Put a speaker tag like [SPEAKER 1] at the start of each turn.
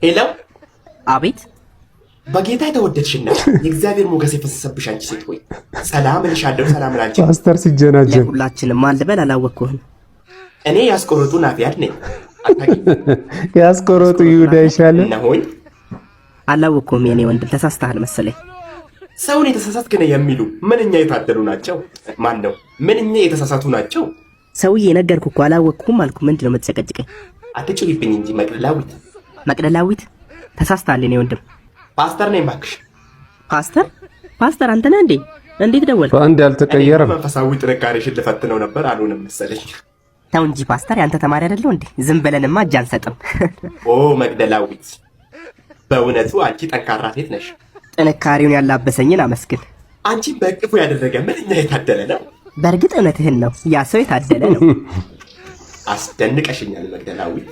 [SPEAKER 1] ሄሎ፣
[SPEAKER 2] አቤት።
[SPEAKER 1] በጌታ የተወደድሽና የእግዚአብሔር ሞገስ የፈሰሰብሽ አንቺ ሴት ሆይ ሰላም እልሻለሁ። ሰላም ላንቺ።
[SPEAKER 3] ፓስተር ሲጀናጀን
[SPEAKER 2] ሁላችንም ማን ልበል አላወቅሁህም።
[SPEAKER 1] እኔ ያስቆረጡ ናፊያድ ነኝ።
[SPEAKER 3] ያስቆረጡ ይሁዳ ይሻላል።
[SPEAKER 1] እነሆኝ።
[SPEAKER 2] አላወቅሁም የኔ ወንድም፣ ተሳስተሃል መሰለኝ።
[SPEAKER 1] ሰውን የተሳሳትክ ነህ የሚሉ ምንኛ የታደሉ ናቸው። ማን ነው? ምንኛ የተሳሳቱ ናቸው።
[SPEAKER 2] ሰውዬ ነገርኩህ እኮ አላወቅሁም አልኩ። ምንድን ነው የምትጨቀጭቀኝ?
[SPEAKER 1] አትጩሂብኝ እንጂ መቅደላዊት።
[SPEAKER 2] መቅደላዊት? ተሳስተሃል የኔ ወንድም።
[SPEAKER 1] ፓስተር ነኝ እባክሽ።
[SPEAKER 2] ፓስተር? ፓስተር አንተ ነህ እንዴ? እንዴት ደወልክ?
[SPEAKER 3] በአንድ ያልተቀየረም
[SPEAKER 1] መንፈሳዊ ጥንካሬሽን ልፈትነው ነበር። አልሆነም መሰለኝ።
[SPEAKER 2] ተው እንጂ ፓስተር፣ ያንተ ተማሪ አይደለሁ እንዴ? ዝም ብለንማ እጅ አንሰጥም።
[SPEAKER 1] ኦ መቅደላዊት፣ በእውነቱ አንቺ ጠንካራ ሴት ነሽ።
[SPEAKER 2] ጥንካሬውን ያላበሰኝን አመስግን።
[SPEAKER 1] አንቺን በእቅፉ ያደረገ ምንኛ የታደለ ነው።
[SPEAKER 2] በእርግጥ እውነትህን ነው። ያ ሰው የታደለ ነው።
[SPEAKER 1] አስደንቀሽኛል መቅደላዊት።